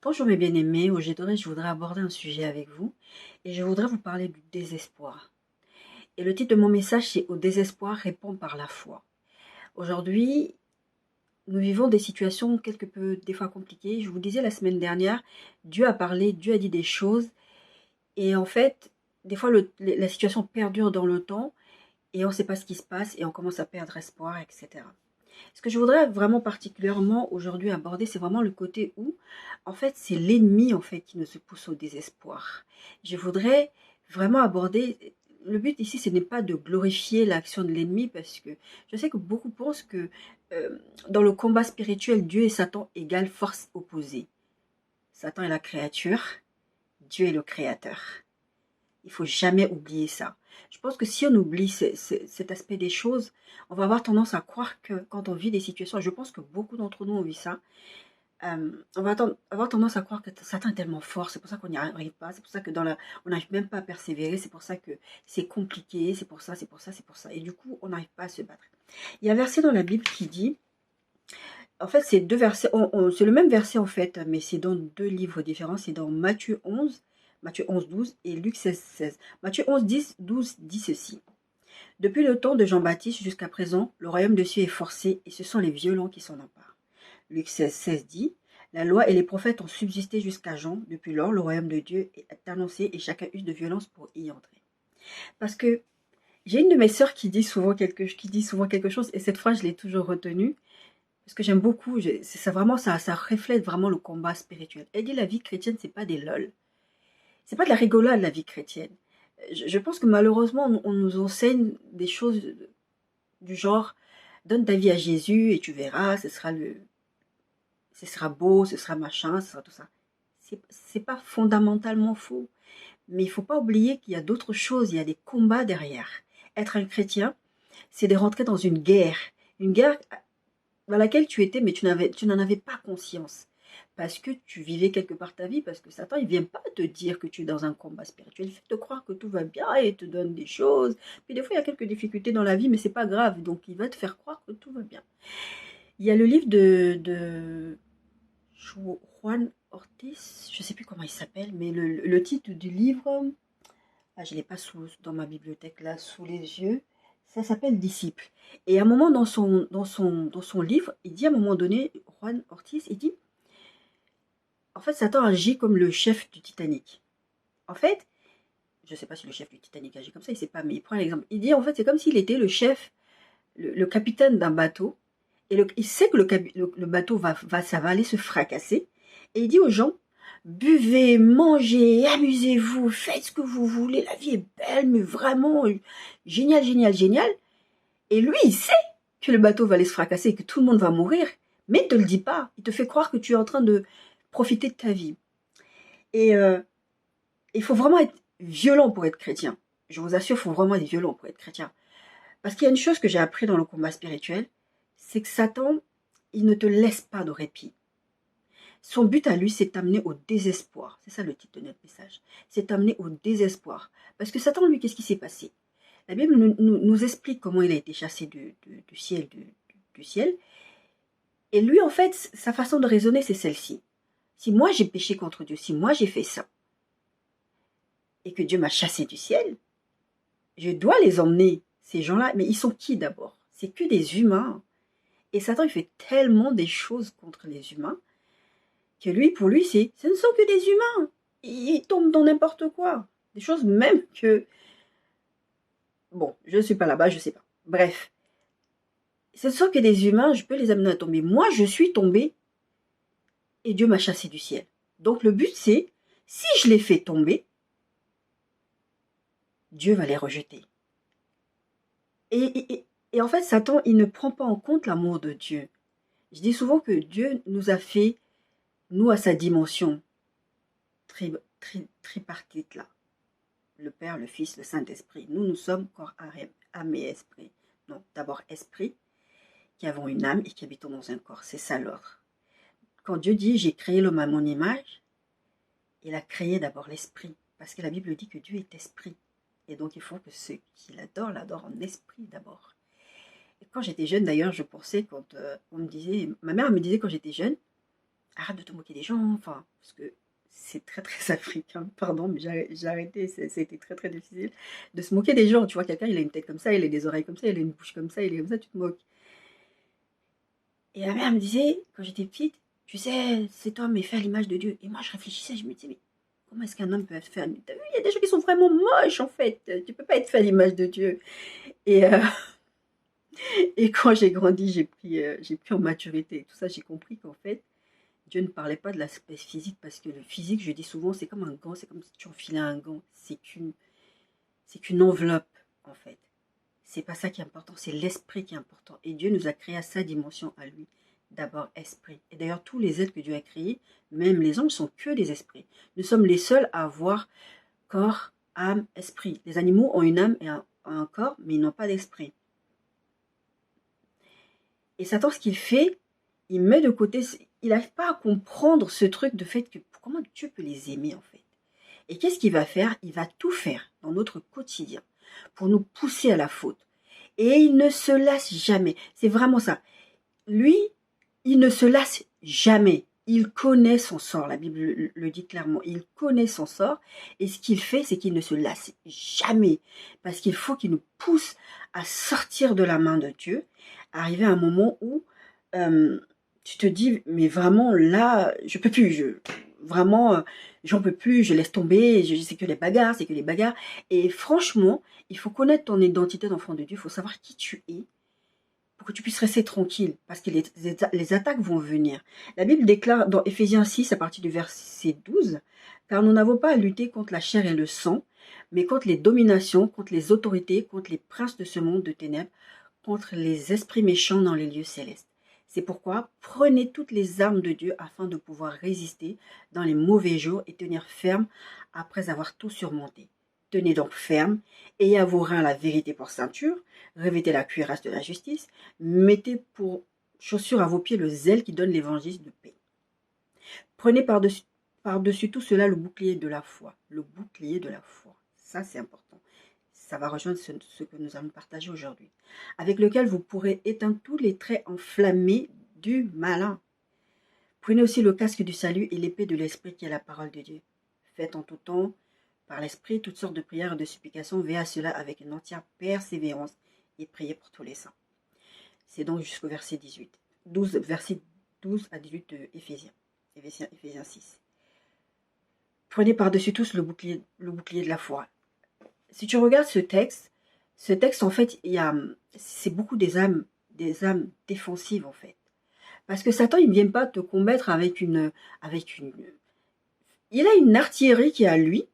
Bonjour mes bien-aimés, aujourd'hui je voudrais aborder un sujet avec vous et je voudrais vous parler du désespoir. Et le titre de mon message c'est Au désespoir répond par la foi. Aujourd'hui, nous vivons des situations quelque peu des fois compliquées. Je vous disais la semaine dernière, Dieu a parlé, Dieu a dit des choses et en fait, des fois la situation perdure dans le temps et on ne sait pas ce qui se passe et on commence à perdre espoir, etc. Ce que je voudrais vraiment particulièrement aujourd'hui aborder, c'est vraiment le côté où, en fait, c'est l'ennemi en fait qui nous pousse au désespoir. Je voudrais vraiment aborder. Le but ici, ce n'est pas de glorifier l'action de l'ennemi, parce que je sais que beaucoup pensent que dans le combat spirituel, Dieu et Satan égale force opposée. Satan est la créature, Dieu est le créateur. Il faut jamais oublier ça. Je pense que si on oublie cet aspect des choses, on va avoir tendance à croire que quand on vit des situations, je pense que beaucoup d'entre nous ont vu ça, on va avoir tendance à croire que Satan est tellement fort, c'est pour ça qu'on n'y arrive pas, c'est pour ça que on n'arrive même pas à persévérer, c'est pour ça que c'est compliqué, c'est pour ça, c'est pour ça, c'est pour ça. Et du coup, on n'arrive pas à se battre. Il y a un verset dans la Bible qui dit, en fait, c'est deux versets, c'est le même verset en fait, mais c'est dans deux livres différents. C'est dans Matthieu 11, 12 et Luc 16, 16. Matthieu 11, 10, 12 dit ceci. Depuis le temps de Jean-Baptiste jusqu'à présent, le royaume de Dieu est forcé et ce sont les violents qui s'en emparent. Luc 16, 16 dit, la loi et les prophètes ont subsisté jusqu'à Jean. Depuis lors, le royaume de Dieu est annoncé et chacun use de violence pour y entrer. Parce que j'ai une de mes sœurs qui dit souvent quelque chose et cette phrase, je l'ai toujours retenue. Parce que j'aime beaucoup, ça vraiment, ça reflète vraiment le combat spirituel. Elle dit la vie chrétienne, c'est pas des lol. C'est pas de la rigolade, la vie chrétienne. Je pense que malheureusement, on nous enseigne des choses du genre, donne ta vie à Jésus et tu verras, ce sera beau, ce sera machin, ce sera tout ça. C'est pas fondamentalement faux. Mais il faut pas oublier qu'il y a d'autres choses, il y a des combats derrière. Être un chrétien, c'est de rentrer dans une guerre. Une guerre dans laquelle tu étais, mais tu n'en avais pas conscience. Parce que tu vivais quelque part ta vie, parce que Satan, il ne vient pas te dire que tu es dans un combat spirituel. Il fait te croire que tout va bien et il te donne des choses. Puis des fois, il y a quelques difficultés dans la vie, mais c'est pas grave. Donc, il va te faire croire que tout va bien. Il y a le livre de Juan Ortiz, je ne sais plus comment il s'appelle, mais le titre du livre, je ne l'ai pas dans ma bibliothèque là, sous les yeux. Ça s'appelle Disciple. Et à un moment dans son livre, il dit à un moment donné, Juan Ortiz, il dit, en fait, Satan agit comme le chef du Titanic. En fait, je ne sais pas si le chef du Titanic agit comme ça, il ne sait pas, mais il prend l'exemple. Il dit, en fait, c'est comme s'il était le chef, le capitaine d'un bateau, et il sait que le bateau ça va aller se fracasser, et il dit aux gens, buvez, mangez, amusez-vous, faites ce que vous voulez, la vie est belle, mais vraiment génial, génial, génial. Et lui, il sait que le bateau va aller se fracasser et que tout le monde va mourir, mais il ne te le dit pas. Il te fait croire que tu es en train de profiter de ta vie. Et il faut vraiment être violent pour être chrétien. Je vous assure, il faut vraiment être violent pour être chrétien. Parce qu'il y a une chose que j'ai appris dans le combat spirituel, c'est que Satan, il ne te laisse pas de répit. Son but à lui, c'est d'amener au désespoir. C'est ça le titre de notre message. C'est d'amener au désespoir. Parce que Satan, lui, qu'est-ce qui s'est passé? La Bible nous explique comment il a été chassé du ciel. Et lui, en fait, sa façon de raisonner, c'est celle-ci. Si moi j'ai péché contre Dieu, si moi j'ai fait ça, et que Dieu m'a chassé du ciel, je dois les emmener, ces gens-là. Mais ils sont qui d'abord? C'est que des humains. Et Satan, il fait tellement des choses contre les humains, que lui, pour lui, ce ne sont que des humains. Ils tombent dans n'importe quoi. Des choses même que... Bon, je ne suis pas là-bas, je ne sais pas. Bref. Ce ne sont que des humains, je peux les amener à tomber. Moi, je suis tombée et Dieu m'a chassé du ciel. Donc le but, c'est, si je les fais tomber, Dieu va les rejeter. Et en fait, Satan, il ne prend pas en compte l'amour de Dieu. Je dis souvent que Dieu nous a fait, nous, à sa dimension tripartite là. Le Père, le Fils, le Saint-Esprit. Nous sommes corps, âme et esprit. Non, d'abord esprit, qui avons une âme et qui habitons dans un corps. C'est ça l'ordre. Quand Dieu dit « j'ai créé l'homme à mon image », il a créé d'abord l'esprit. Parce que la Bible dit que Dieu est esprit. Et donc il faut que ceux qui l'adorent en esprit d'abord. Et quand j'étais jeune d'ailleurs, je pensais, quand on me disait, ma mère me disait quand j'étais jeune, arrête de te moquer des gens, enfin, parce que c'est très très africain, pardon, mais j'ai arrêté, c'était très très difficile de se moquer des gens. Tu vois, quelqu'un, il a une tête comme ça, il a des oreilles comme ça, il a une bouche comme ça, il est comme ça, tu te moques. Et la mère me disait, quand j'étais petite, tu sais, cet homme est fait à l'image de Dieu. Et moi, je réfléchissais, je me disais, mais comment est-ce qu'un homme peut être fait à l'image de Dieu? Il y a des gens qui sont vraiment moches, en fait. Tu peux pas être fait à l'image de Dieu. Et, et quand j'ai grandi, j'ai pris en maturité et tout ça, j'ai compris qu'en fait, Dieu ne parlait pas de l'aspect physique, parce que le physique, je dis souvent, c'est comme un gant, c'est comme si tu enfilais un gant. C'est qu'une enveloppe, en fait. C'est pas ça qui est important, c'est l'esprit qui est important. Et Dieu nous a créé à sa dimension à lui. D'abord, esprit. Et d'ailleurs, tous les êtres que Dieu a créés, même les anges, sont que des esprits. Nous sommes les seuls à avoir corps, âme, esprit. Les animaux ont une âme et un corps, mais ils n'ont pas d'esprit. Et Satan, ce qu'il fait, il met de côté, il n'arrive pas à comprendre ce truc de fait que comment Dieu peut les aimer, en fait. Et qu'est-ce qu'il va faire? Il va tout faire dans notre quotidien pour nous pousser à la faute. Et il ne se lasse jamais. C'est vraiment ça. Lui, il ne se lasse jamais. Il connaît son sort. La Bible le dit clairement. Il connaît son sort. Et ce qu'il fait, c'est qu'il ne se lasse jamais. Parce qu'il faut qu'il nous pousse à sortir de la main de Dieu. Arriver à un moment où tu te dis, mais vraiment, là, je peux plus. Vraiment, j'en peux plus. Je laisse tomber. C'est que les bagarres, c'est que les bagarres. Et franchement, il faut connaître ton identité d'enfant de Dieu. Il faut savoir qui tu es pour que tu puisses rester tranquille, parce que les attaques vont venir. La Bible déclare dans Éphésiens 6, à partir du verset 12, « Car nous n'avons pas à lutter contre la chair et le sang, mais contre les dominations, contre les autorités, contre les princes de ce monde de ténèbres, contre les esprits méchants dans les lieux célestes. C'est pourquoi prenez toutes les armes de Dieu afin de pouvoir résister dans les mauvais jours et tenir ferme après avoir tout surmonté. Tenez donc ferme, ayez à vos reins la vérité pour ceinture, revêtez la cuirasse de la justice, mettez pour chaussure à vos pieds le zèle qui donne l'évangile de paix. Prenez par-dessus tout cela le bouclier de la foi. Le bouclier de la foi. Ça, c'est important. Ça va rejoindre ce que nous allons partager aujourd'hui. Avec lequel vous pourrez éteindre tous les traits enflammés du malin. Prenez aussi le casque du salut et l'épée de l'esprit qui est la parole de Dieu. Faites en tout temps, par l'esprit, toutes sortes de prières et de supplications, veillez à cela avec une entière persévérance et priez pour tous les saints. C'est donc jusqu'au verset 12 à 18 de Éphésiens 6. Prenez par-dessus tous le bouclier de la foi. Si tu regardes ce texte en fait, c'est beaucoup des âmes défensives en fait. Parce que Satan, il ne vient pas te combattre avec une... Il a une artillerie qui est à lui,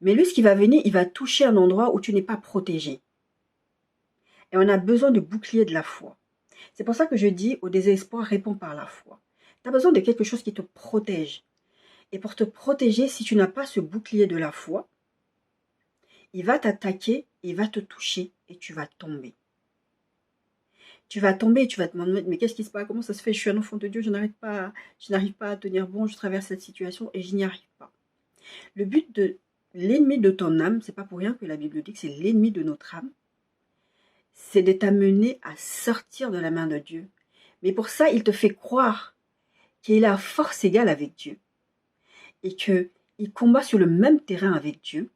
mais lui, ce qui va venir, il va toucher un endroit où tu n'es pas protégé. Et on a besoin de bouclier de la foi. C'est pour ça que je dis, au désespoir, réponds par la foi. Tu as besoin de quelque chose qui te protège. Et pour te protéger, si tu n'as pas ce bouclier de la foi, il va t'attaquer, il va te toucher et tu vas tomber. Tu vas tomber et tu vas te demander, mais qu'est-ce qui se passe? Comment ça se fait? Je suis un enfant de Dieu, je n'arrive pas à tenir bon, je traverse cette situation et je n'y arrive pas. Le but de l'ennemi de ton âme, c'est pas pour rien que la Bible dit que c'est l'ennemi de notre âme, c'est de t'amener à sortir de la main de Dieu. Mais pour ça, il te fait croire qu'il a force égale avec Dieu et qu'il combat sur le même terrain avec Dieu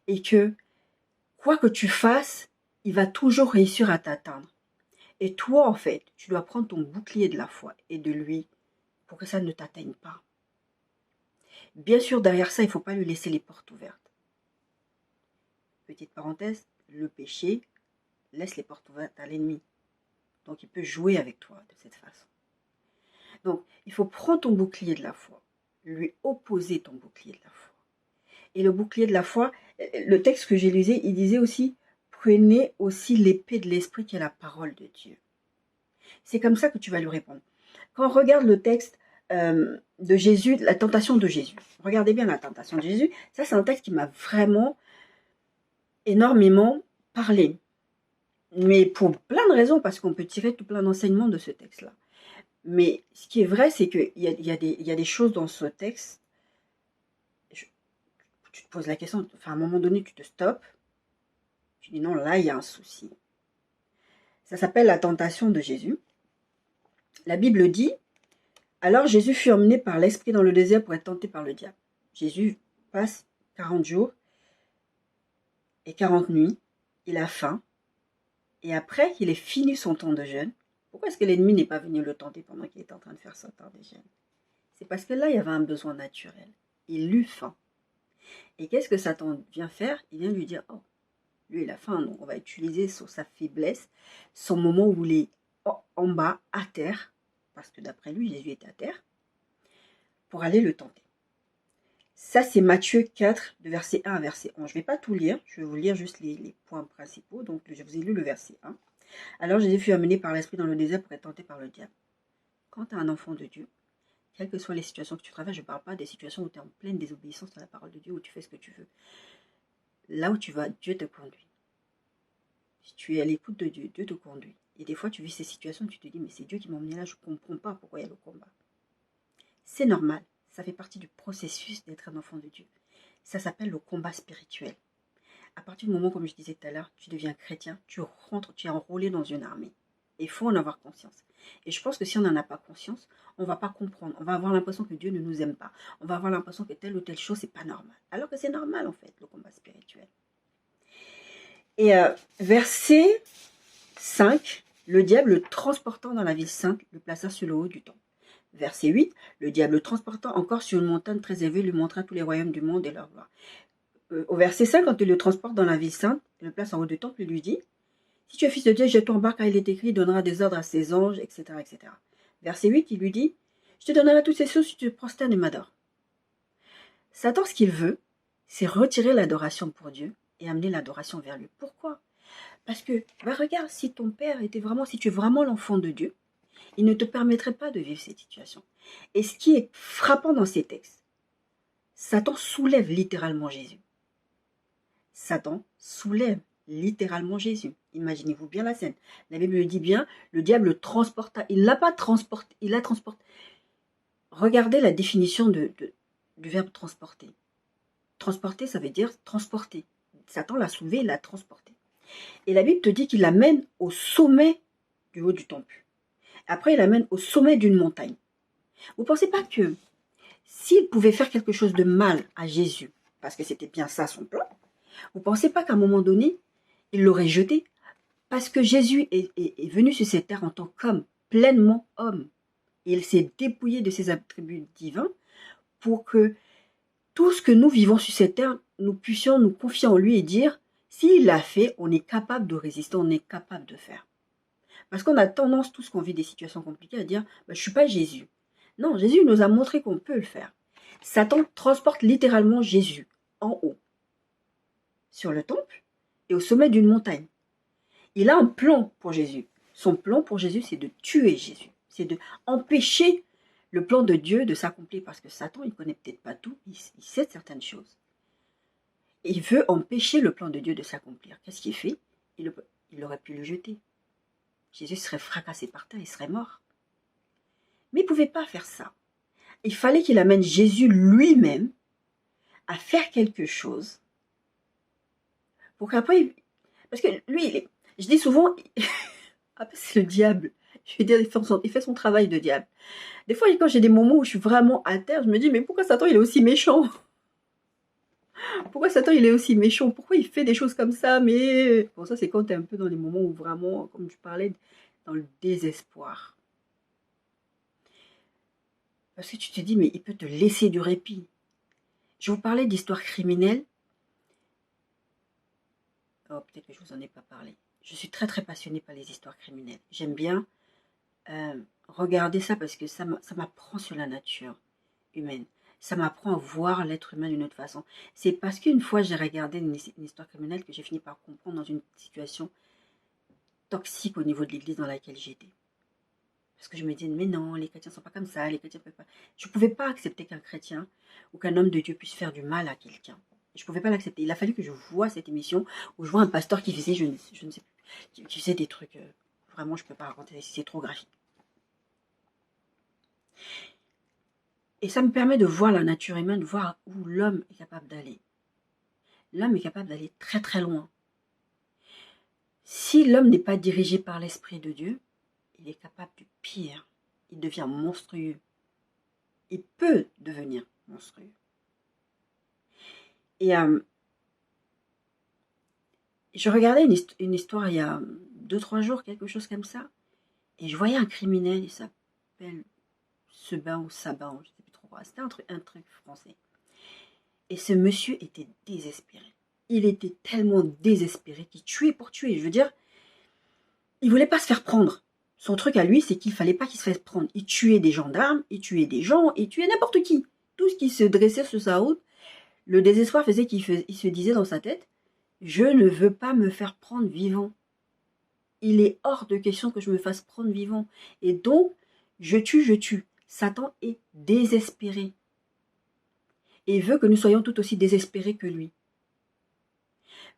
et que quoi que tu fasses, il va toujours réussir à t'atteindre. Et toi, en fait, tu dois prendre ton bouclier de la foi et de lui pour que ça ne t'atteigne pas. Bien sûr, derrière ça, il ne faut pas lui laisser les portes ouvertes. Petite parenthèse, le péché laisse les portes ouvertes à l'ennemi. Donc, il peut jouer avec toi de cette façon. Donc, il faut prendre ton bouclier de la foi, lui opposer ton bouclier de la foi. Et le bouclier de la foi, le texte que j'ai lu, il disait aussi, prenez aussi l'épée de l'esprit qui est la parole de Dieu. C'est comme ça que tu vas lui répondre. Quand on regarde le texte de Jésus, la tentation de Jésus, regardez bien la tentation de Jésus, ça c'est un texte qui m'a vraiment énormément parlé. Mais pour plein de raisons, parce qu'on peut tirer tout plein d'enseignements de ce texte-là. Mais ce qui est vrai, c'est qu'il y a des choses dans ce texte, tu te poses la question, enfin, à un moment donné, tu te stoppes, tu dis non, là, il y a un souci. Ça s'appelle la tentation de Jésus. La Bible dit, Alors Jésus fut emmené par l'Esprit dans le désert pour être tenté par le diable. Jésus passe 40 jours et 40 nuits. Il a faim. Et après qu'il ait fini son temps de jeûne, pourquoi est-ce que l'ennemi n'est pas venu le tenter pendant qu'il était en train de faire son temps de jeûne? C'est parce que là, il y avait un besoin naturel. Il eut faim. Et qu'est-ce que Satan vient faire? Il vient lui dire, oh, lui, il a faim, donc on va utiliser sur sa faiblesse, son moment où il est en bas, à terre, parce que d'après lui, Jésus est à terre, pour aller le tenter. Ça, c'est Matthieu 4, de verset 1 à verset 11. Je ne vais pas tout lire, je vais vous lire juste les points principaux. Donc, je vous ai lu le verset 1. Alors, Jésus fut amené par l'Esprit dans le désert pour être tenté par le diable. Quand tu es un enfant de Dieu, quelles que soient les situations que tu traverses, je ne parle pas des situations où tu es en pleine désobéissance à la parole de Dieu, où tu fais ce que tu veux. Là où tu vas, Dieu te conduit. Si tu es à l'écoute de Dieu, Dieu te conduit. Et des fois, tu vis ces situations, tu te dis, mais c'est Dieu qui m'a emmené là, je ne comprends pas pourquoi il y a le combat. C'est normal, ça fait partie du processus d'être un enfant de Dieu. Ça s'appelle le combat spirituel. À partir du moment, comme je disais tout à l'heure, tu deviens chrétien, tu rentres, tu es enrôlé dans une armée. Il faut en avoir conscience. Et je pense que si on n'en a pas conscience, on ne va pas comprendre. On va avoir l'impression que Dieu ne nous aime pas. On va avoir l'impression que telle ou telle chose, c'est pas normal. Alors que c'est normal, en fait, le combat spirituel. Et verset 5, le diable, le transportant dans la ville sainte, le plaça sur le haut du temple. Verset 8, le diable, le transportant encore sur une montagne très élevée, lui montra tous les royaumes du monde et leur gloire. Au verset 5, quand il le transporte dans la ville sainte, il le place en haut du temple, il lui dit, si tu es fils de Dieu, jette-toi en bas, car il est écrit, il donnera des ordres à ses anges, etc., etc. Verset 8, il lui dit, je te donnerai toutes ces choses si tu te prosternes et m'adores. Satan, ce qu'il veut, c'est retirer l'adoration pour Dieu et amener l'adoration vers lui. Pourquoi? Parce que, regarde, si ton père était vraiment, si tu es vraiment l'enfant de Dieu, il ne te permettrait pas de vivre cette situation. Et ce qui est frappant dans ces textes, Satan soulève littéralement Jésus. Satan soulève littéralement Jésus. Imaginez-vous bien la scène. La Bible le dit bien, le diable le transporta. Il ne l'a pas transporté, il l'a transporté. Regardez la définition du verbe transporter. Transporter, ça veut dire transporter. Satan l'a soulevé, il l'a transporté. Et la Bible te dit qu'il l'amène au sommet du haut du temple. Après, il l'amène au sommet d'une montagne. Vous ne pensez pas que s'il pouvait faire quelque chose de mal à Jésus, parce que c'était bien ça son plan, vous ne pensez pas qu'à un moment donné, il l'aurait jeté? Parce que Jésus est venu sur cette terre en tant qu'homme, pleinement homme. Il s'est dépouillé de ses attributs divins pour que tout ce que nous vivons sur cette terre, nous puissions nous confier en lui et dire, s'il l'a fait, on est capable de résister, on est capable de faire. Parce qu'on a tendance, tous qu'on vit des situations compliquées, à dire, je ne suis pas Jésus. Non, Jésus nous a montré qu'on peut le faire. Satan transporte littéralement Jésus en haut, sur le temple et au sommet d'une montagne. Il a un plan pour Jésus. Son plan pour Jésus, c'est de tuer Jésus. C'est de empêcher le plan de Dieu de s'accomplir. Parce que Satan, il ne connaît peut-être pas tout, il sait certaines choses. Il veut empêcher le plan de Dieu de s'accomplir. Qu'est-ce qu'il fait? Il aurait pu le jeter. Jésus serait fracassé par terre, il serait mort. Mais il ne pouvait pas faire ça. Il fallait qu'il amène Jésus lui-même à faire quelque chose. Pour qu'après, parce que lui, je dis souvent, après c'est le diable. Je veux dire, il fait son travail de diable. Des fois, quand j'ai des moments où je suis vraiment à terre, je me dis, mais pourquoi Satan il est aussi méchant? Pourquoi Satan il est aussi méchant? Pourquoi il fait des choses comme ça? Mais bon, ça c'est quand tu es un peu dans les moments où vraiment, comme tu parlais, dans le désespoir. Parce que tu te dis, mais il peut te laisser du répit. Je vous parlais d'histoire criminelle. Oh, peut-être que je ne vous en ai pas parlé. Je suis très très passionnée par les histoires criminelles. J'aime bien regarder ça parce que ça m'apprend sur la nature humaine. Ça m'apprend à voir l'être humain d'une autre façon. C'est parce qu'une fois j'ai regardé une histoire criminelle que j'ai fini par comprendre dans une situation toxique au niveau de l'église dans laquelle j'étais. Parce que je me disais, mais non, les chrétiens ne sont pas comme ça, les chrétiens ne peuvent pas. Je ne pouvais pas accepter qu'un chrétien ou qu'un homme de Dieu puisse faire du mal à quelqu'un. Je ne pouvais pas l'accepter. Il a fallu que je voie cette émission où je vois un pasteur qui faisait, je ne sais plus, qui faisait des trucs, vraiment je ne peux pas raconter, c'est trop graphique. Et ça me permet de voir la nature humaine, de voir où l'homme est capable d'aller. L'homme est capable d'aller très très loin. Si l'homme n'est pas dirigé par l'Esprit de Dieu, il est capable du pire. Il devient monstrueux. Il peut devenir monstrueux. Et je regardais une histoire il y a 2-3 jours, quelque chose comme ça, et je voyais un criminel, il s'appelle Sebin ou Sabin, je ne sais plus trop. C'était un truc français. Et ce monsieur était désespéré. Il était tellement désespéré qu'il tuait pour tuer. Je veux dire, il voulait pas se faire prendre. Son truc à lui, c'est qu'il fallait pas qu'il se fasse prendre. Il tuait des gendarmes, il tuait des gens, il tuait n'importe qui. Tout ce qui se dressait sur sa route, le désespoir faisait qu'il se disait dans sa tête, je ne veux pas me faire prendre vivant. Il est hors de question que je me fasse prendre vivant. Et donc, je tue, je tue. Satan est désespéré. Et veut que nous soyons tout aussi désespérés que lui.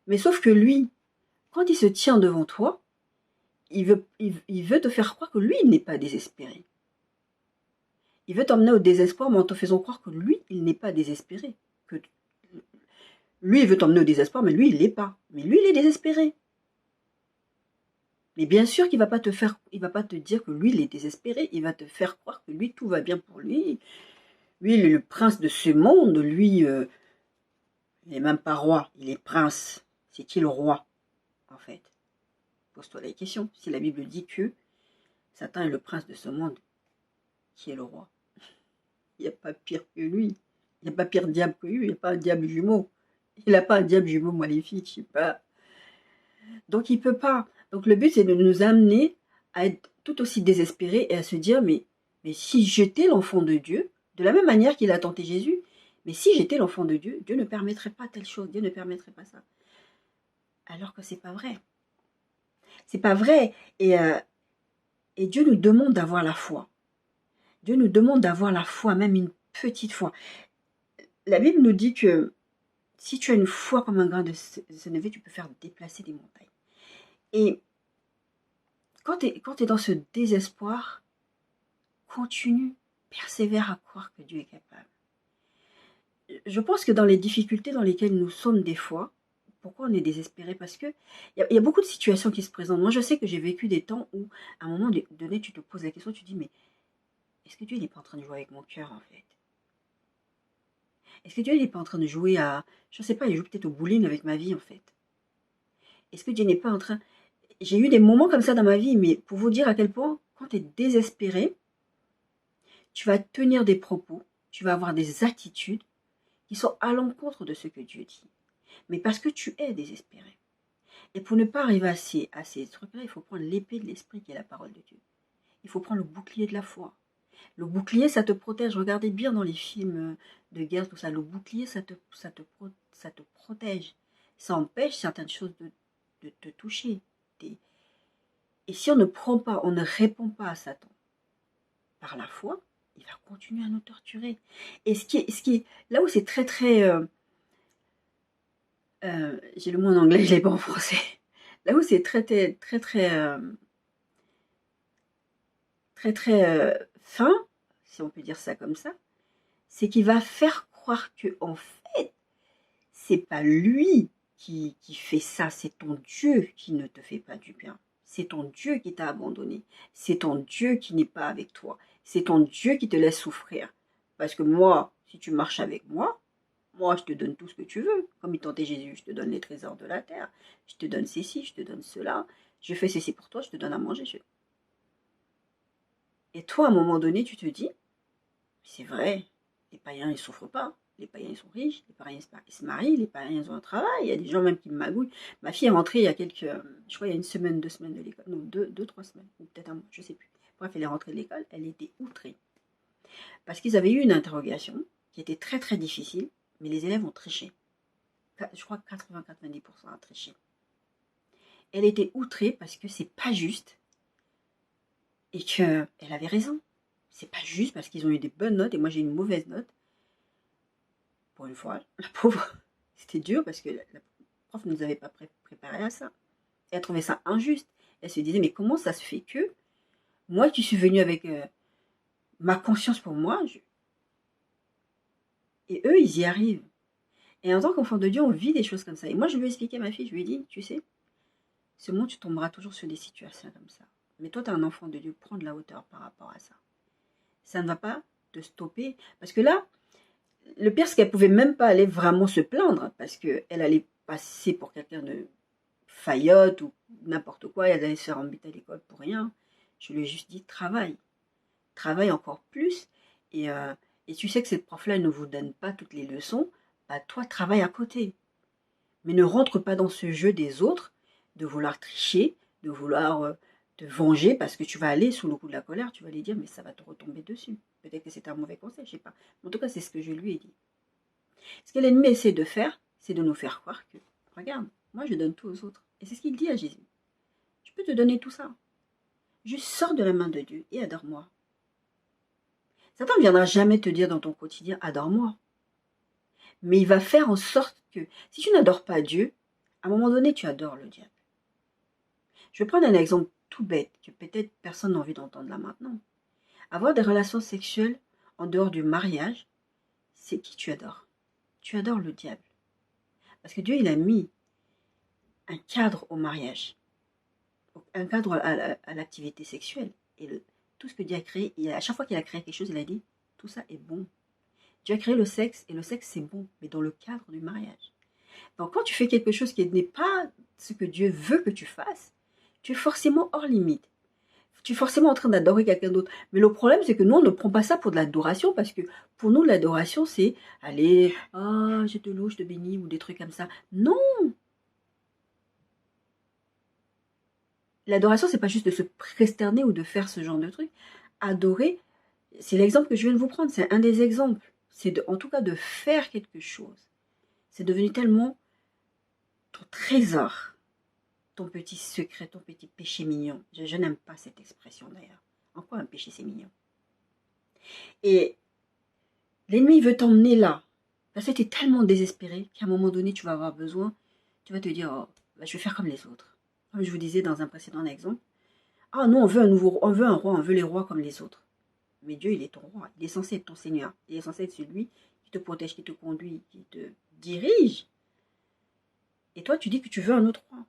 Mais sauf que lui, quand il se tient devant toi, il veut te faire croire que lui, il n'est pas désespéré. Il veut t'emmener au désespoir, mais en te faisant croire que lui, il n'est pas désespéré. Que lui, il veut t'emmener au désespoir, mais lui, il l'est pas. Mais lui, il est désespéré. Mais bien sûr qu'il va pas te dire que lui, il est désespéré. Il va te faire croire que lui, tout va bien pour lui. Lui, il est le prince de ce monde. Lui, il n'est même pas roi, il est prince. C'est qui le roi, en fait? Pose-toi la question. Si la Bible dit que Satan est le prince de ce monde, qui est le roi? Il n'y a pas pire que lui. Il n'y a pas pire diable que lui. Il n'y a pas un diable jumeau. Il n'a pas un diable jumeau maléfique, je sais pas. Donc il peut pas. Donc le but, c'est de nous amener à être tout aussi désespérés et à se dire, mais si j'étais l'enfant de Dieu, de la même manière qu'il a tenté Jésus, mais si j'étais l'enfant de Dieu, Dieu ne permettrait pas telle chose, Dieu ne permettrait pas ça. Alors que c'est pas vrai. C'est pas vrai. Et Dieu nous demande d'avoir la foi. Dieu nous demande d'avoir la foi, même une petite foi. La Bible nous dit que si tu as une foi comme un grain de sénévé, tu peux faire déplacer des montagnes. Et quand tu es dans ce désespoir, continue, persévère à croire que Dieu est capable. Je pense que dans les difficultés dans lesquelles nous sommes des fois, pourquoi on est désespéré? Parce que il y a beaucoup de situations qui se présentent. Moi, je sais que j'ai vécu des temps où, à un moment donné, tu te poses la question, tu te dis, mais est-ce que Dieu n'est pas en train de jouer avec mon cœur, en fait? Est-ce que Dieu n'est pas en train de jouer à... Je ne sais pas, il joue peut-être au bowling avec ma vie, en fait. Est-ce que Dieu n'est pas en train... J'ai eu des moments comme ça dans ma vie, mais pour vous dire à quel point, quand tu es désespéré, tu vas tenir des propos, tu vas avoir des attitudes qui sont à l'encontre de ce que Dieu dit. Mais parce que tu es désespéré. Et pour ne pas arriver à ces trucs-là, il faut prendre l'épée de l'esprit qui est la parole de Dieu. Il faut prendre le bouclier de la foi. Le bouclier, ça te protège. Regardez bien dans les films de guerre, tout ça. Le bouclier, ça te protège. Ça empêche certaines choses de te toucher. Et si on ne prend pas, on ne répond pas à Satan par la foi, il va continuer à nous torturer. Et ce qui est là où c'est très très... j'ai le mot en anglais, je ne l'ai pas en français. Là où c'est très fin, si on peut dire ça comme ça, c'est qu'il va faire croire que en fait, c'est pas lui qui fait ça, c'est ton Dieu qui ne te fait pas du bien. C'est ton Dieu qui t'a abandonné. C'est ton Dieu qui n'est pas avec toi. C'est ton Dieu qui te laisse souffrir. Parce que moi, si tu marches avec moi, je te donne tout ce que tu veux. Comme il tentait Jésus, je te donne les trésors de la terre. Je te donne ceci, je te donne cela. Je fais ceci pour toi, je te donne à manger. Et toi, à un moment donné, tu te dis, c'est vrai, les païens, ils ne souffrent pas. Les païens, ils sont riches. Les païens, ils se marient. Les païens, ils ont un travail. Il y a des gens même qui me magouillent. Ma fille est rentrée il y a je crois, il y a une semaine, 2 semaines de l'école. Non, 2, 3 semaines. Ou peut-être un mois, je ne sais plus. Bref, elle est rentrée de l'école. Elle était outrée. Parce qu'ils avaient eu une interrogation qui était très, très difficile. Mais les élèves ont triché. Je crois que 80-90% ont triché. Elle était outrée parce que c'est pas juste. Et qu'elle avait raison. C'est pas juste parce qu'ils ont eu des bonnes notes et moi j'ai une mauvaise note. Pour une fois, la pauvre, c'était dur parce que la prof ne nous avait pas préparé à ça. Elle trouvait ça injuste. Elle se disait, mais comment ça se fait que moi qui suis venue avec ma conscience pour moi, et eux, ils y arrivent. Et en tant qu'enfant de Dieu, on vit des choses comme ça. Et moi, je lui ai expliqué à ma fille, je lui ai dit, tu sais, ce monde, tu tomberas toujours sur des situations comme ça. Mais toi, tu es un enfant de Dieu, prends de la hauteur par rapport à ça. Ça ne va pas te stopper. Parce que là, le pire, c'est qu'elle pouvait même pas aller vraiment se plaindre, parce qu'elle allait passer pour quelqu'un de faillotte ou n'importe quoi, elle allait se faire embêter à l'école pour rien. Je lui ai juste dit, travaille. Travaille encore plus. Et tu sais que cette prof-là, elle ne vous donne pas toutes les leçons, bah toi, travaille à côté. Mais ne rentre pas dans ce jeu des autres, de vouloir tricher, de vouloir te venger, parce que tu vas aller sous le coup de la colère, tu vas lui dire, mais ça va te retomber dessus. Peut-être que c'est un mauvais conseil, je sais pas. En tout cas, c'est ce que je lui ai dit. Ce que l'ennemi essaie de faire, c'est de nous faire croire que, regarde, moi je donne tout aux autres. Et c'est ce qu'il dit à Jésus. Je peux te donner tout ça. Juste sors de la main de Dieu et adore-moi. Satan ne viendra jamais te dire dans ton quotidien, adore-moi. Mais il va faire en sorte que, si tu n'adores pas Dieu, à un moment donné, tu adores le diable. Je vais prendre un exemple tout bête, que peut-être personne n'a envie d'entendre là maintenant. Avoir des relations sexuelles en dehors du mariage, c'est qui tu adores? Tu adores le diable. Parce que Dieu, il a mis un cadre au mariage, un cadre à l'activité sexuelle. Et tout ce que Dieu a créé, à chaque fois qu'il a créé quelque chose, il a dit, tout ça est bon. Dieu a créé le sexe, et le sexe c'est bon, mais dans le cadre du mariage. Donc quand tu fais quelque chose qui n'est pas ce que Dieu veut que tu fasses, tu es forcément hors limite. Tu es forcément en train d'adorer quelqu'un d'autre. Mais le problème, c'est que nous, on ne prend pas ça pour de l'adoration, parce que pour nous, l'adoration, c'est aller, ah, je te loue, je te bénis, ou des trucs comme ça. Non! L'adoration, c'est pas juste de se prosterner ou de faire ce genre de truc. Adorer, c'est l'exemple que je viens de vous prendre, c'est un des exemples. C'est en tout cas de faire quelque chose. C'est devenu tellement ton trésor, ton petit secret, ton petit péché mignon. Je n'aime pas cette expression d'ailleurs. En quoi un péché c'est mignon? Et l'ennemi veut t'emmener là. Parce que tu es tellement désespéré qu'à un moment donné, tu vas avoir besoin, tu vas te dire, oh, bah, je vais faire comme les autres. Comme je vous disais dans un précédent exemple, ah non, on veut un roi, on veut les rois comme les autres. Mais Dieu, il est ton roi, il est censé être ton Seigneur, il est censé être celui qui te protège, qui te conduit, qui te dirige. Et toi, tu dis que tu veux un autre roi.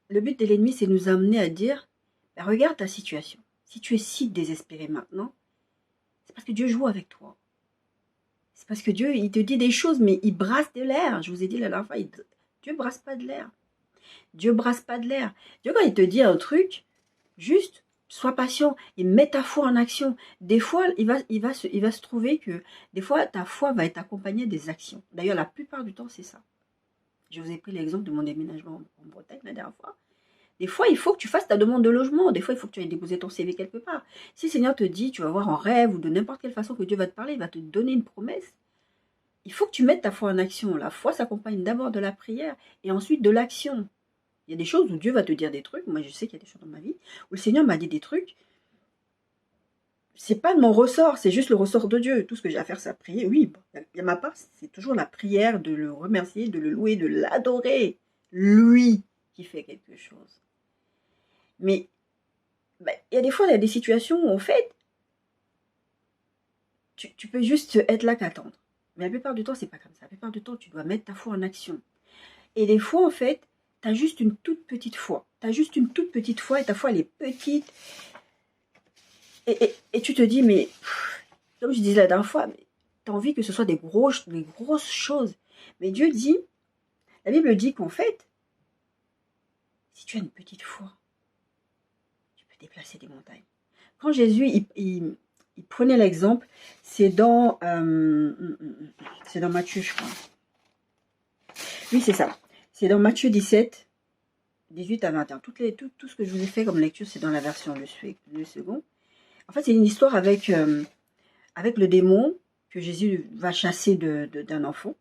Le but de l'ennemi, c'est de nous amener à dire, ben, regarde ta situation. Si tu es si désespéré maintenant, c'est parce que Dieu joue avec toi. C'est parce que Dieu, il te dit des choses, mais il brasse de l'air. Je vous ai dit la dernière fois, Dieu brasse pas de l'air. Dieu brasse pas de l'air. Dieu, quand il te dit un truc, juste, sois patient et mets ta foi en action. Des fois, il va se trouver que, des fois, ta foi va être accompagnée des actions. D'ailleurs, la plupart du temps, c'est ça. Je vous ai pris l'exemple de mon déménagement en Bretagne la dernière fois. Des fois, il faut que tu fasses ta demande de logement. Des fois, il faut que tu ailles déposer ton CV quelque part. Si le Seigneur te dit, tu vas voir en rêve ou de n'importe quelle façon que Dieu va te parler, il va te donner une promesse. Il faut que tu mettes ta foi en action. La foi s'accompagne d'abord de la prière et ensuite de l'action. Il y a des choses où Dieu va te dire des trucs. Moi, je sais qu'il y a des choses dans ma vie où le Seigneur m'a dit des trucs. C'est pas de mon ressort, c'est juste le ressort de Dieu. Tout ce que j'ai à faire, c'est à prier. Oui, il y a ma part, c'est toujours la prière, de le remercier, de le louer, de l'adorer. Lui qui fait quelque chose. Mais il y a des fois, il y a des situations où, en fait, tu peux juste être là qu'attendre. Mais la plupart du temps, c'est pas comme ça. La plupart du temps, tu dois mettre ta foi en action. Et des fois, en fait, tu as juste une toute petite foi. Tu as juste une toute petite foi et ta foi, elle est petite. Et tu te dis, mais, comme je disais la dernière fois, tu as envie que ce soit des grosses choses. Mais Dieu dit, la Bible dit qu'en fait, si tu as une petite foi, tu peux déplacer des montagnes. Quand Jésus, il prenait l'exemple, c'est dans Matthieu, je crois. Oui, c'est ça. C'est dans Matthieu 17, 18 à 21. Tout ce que je vous ai fait comme lecture, c'est dans la version le second. En fait, c'est une histoire avec le démon que Jésus va chasser d'un enfant.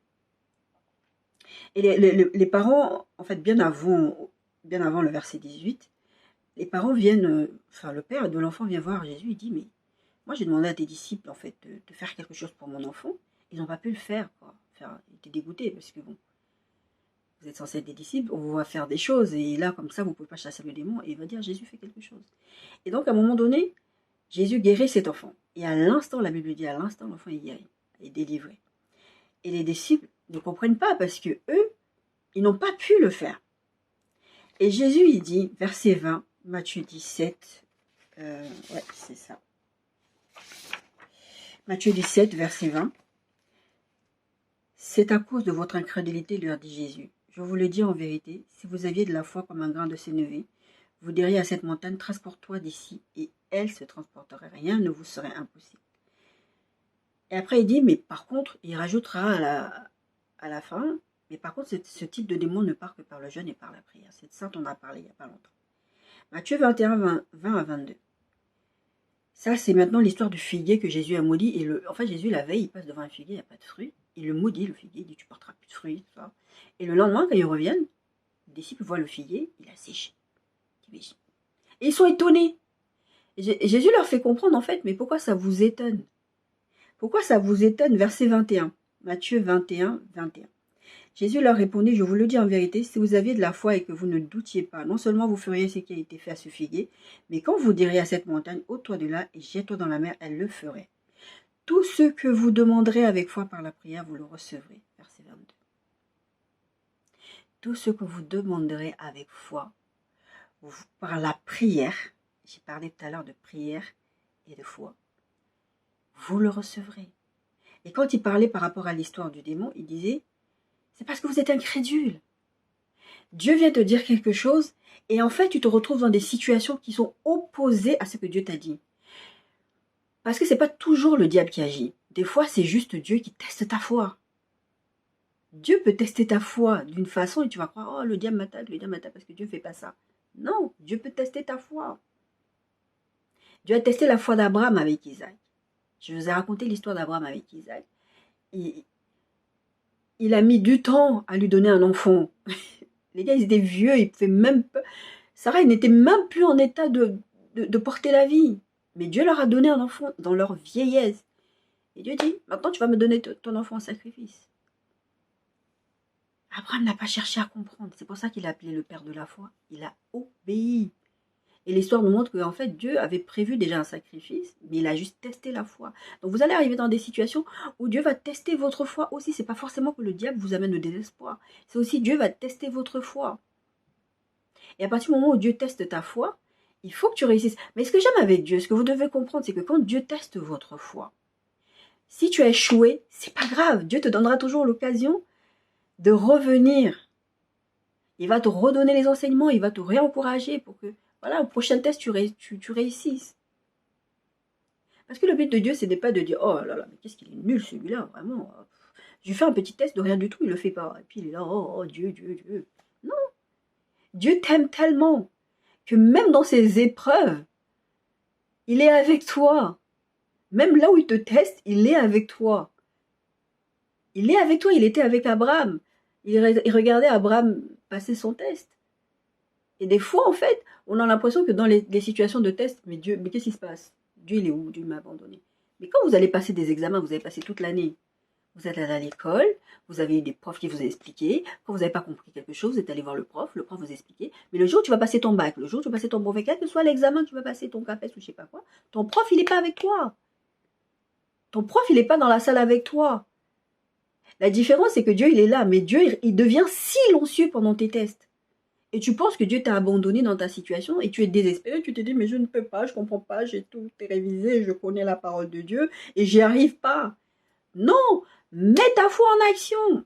Et les parents, en fait, bien avant le verset 18, les parents viennent, le père de l'enfant vient voir Jésus, il dit, mais moi j'ai demandé à tes disciples, en fait, de faire quelque chose pour mon enfant. Ils n'ont pas pu le faire, quoi. Ils étaient dégoûtés, parce que bon, vous êtes censés être des disciples, on vous va faire des choses, et là, comme ça, vous ne pouvez pas chasser le démon, et il va dire, Jésus fait quelque chose. Et donc, à un moment donné, Jésus guérit cet enfant. Et à l'instant, la Bible dit, à l'instant, l'enfant est guéri, est délivré. Et les disciples ne comprennent pas, parce que eux, ils n'ont pas pu le faire. Et Jésus, il dit, verset 20, Matthieu 17, ouais, c'est ça. Matthieu 17, verset 20. C'est à cause de votre incrédulité, leur dit Jésus. Je vous le dis en vérité, si vous aviez de la foi comme un grain de sénévé, vous diriez à cette montagne, transporte-toi d'ici, et elle se transporterait. Rien ne vous serait impossible. Et après, il dit, mais par contre, il rajoutera à la fin, mais par contre, ce type de démon ne part que par le jeûne et par la prière. C'est de ça dont on a parlé il n'y a pas longtemps. Matthieu 21, 20 à 22. Ça, c'est maintenant l'histoire du figuier que Jésus a maudit. Et en fait, Jésus, la veille, il passe devant un figuier, il n'y a pas de fruits. Il le maudit, le figuier, il dit, tu porteras plus de fruits. Tout ça. Et le lendemain, quand ils reviennent, les disciples voient le figuier, il a séché. Et ils sont étonnés. Et Jésus leur fait comprendre, en fait, mais pourquoi ça vous étonne? Pourquoi ça vous étonne? Verset 21. Matthieu 21, 21. Jésus leur répondit, je vous le dis en vérité, si vous aviez de la foi et que vous ne doutiez pas, non seulement vous feriez ce qui a été fait à ce figuier, mais quand vous diriez à cette montagne, ôte-toi de là et jette-toi dans la mer, elle le ferait. Tout ce que vous demanderez avec foi par la prière, vous le recevrez. Verset 22. Tout ce que vous demanderez avec foi par la prière, j'ai parlé tout à l'heure de prière et de foi, vous le recevrez. Et quand il parlait par rapport à l'histoire du démon, il disait, c'est parce que vous êtes incrédule. Dieu vient te dire quelque chose et en fait, tu te retrouves dans des situations qui sont opposées à ce que Dieu t'a dit. Parce que ce n'est pas toujours le diable qui agit. Des fois, c'est juste Dieu qui teste ta foi. Dieu peut tester ta foi d'une façon et tu vas croire, oh, le diable m'attaque parce que Dieu ne fait pas ça. Non, Dieu peut tester ta foi. Dieu a testé la foi d'Abraham avec Isaac. Je vous ai raconté l'histoire d'Abraham avec Isaac. Il a mis du temps à lui donner un enfant. Les gars, ils étaient vieux, ils pouvaient même pas... Sarah, n'était même plus en état de porter la vie. Mais Dieu leur a donné un enfant dans leur vieillesse. Et Dieu dit, maintenant tu vas me donner ton enfant en sacrifice. Abraham n'a pas cherché à comprendre. C'est pour ça qu'il a appelé le père de la foi. Il a obéi. Et l'histoire nous montre qu'en fait, Dieu avait prévu déjà un sacrifice, mais il a juste testé la foi. Donc vous allez arriver dans des situations où Dieu va tester votre foi aussi. C'est pas forcément que le diable vous amène au désespoir. C'est aussi Dieu va tester votre foi. Et à partir du moment où Dieu teste ta foi, il faut que tu réussisses. Mais ce que j'aime avec Dieu, ce que vous devez comprendre, c'est que quand Dieu teste votre foi, si tu as échoué, c'est pas grave. Dieu te donnera toujours l'occasion de revenir. Il va te redonner les enseignements, il va te réencourager pour que, voilà, au prochain test, tu réussisses. Parce que le but de Dieu, ce n'est pas de dire, oh là là, mais qu'est-ce qu'il est nul celui-là, vraiment. Je lui fais un petit test de rien du tout, il ne le fait pas. Et puis il est là, oh Dieu, Dieu, Dieu. Non. Dieu t'aime tellement que même dans ses épreuves, il est avec toi. Même là où il te teste, il est avec toi. Il est avec toi, il était avec Abraham. Il regardait Abraham passer son test. Et des fois, en fait, on a l'impression que dans les situations de test, mais qu'est-ce qui se passe? Dieu, il est où? Dieu m'a abandonné. Mais quand vous allez passer des examens, vous avez passé toute l'année. Vous êtes allé à l'école, vous avez eu des profs qui vous ont expliqué. Quand vous n'avez pas compris quelque chose, vous êtes allé voir le prof vous a expliqué. Mais le jour où tu vas passer ton bac, le jour où tu vas passer ton brevet, quel que soit l'examen que tu vas passer, ton CAPES ou je sais pas quoi, ton prof, il n'est pas avec toi. Ton prof, il n'est pas dans la salle avec toi. La différence, c'est que Dieu, il est là, mais Dieu, il devient silencieux pendant tes tests. Et tu penses que Dieu t'a abandonné dans ta situation et tu es désespéré, tu te dis mais je ne peux pas, je ne comprends pas, j'ai tout révisé, je connais la parole de Dieu et j'y arrive pas. Non, mets ta foi en action.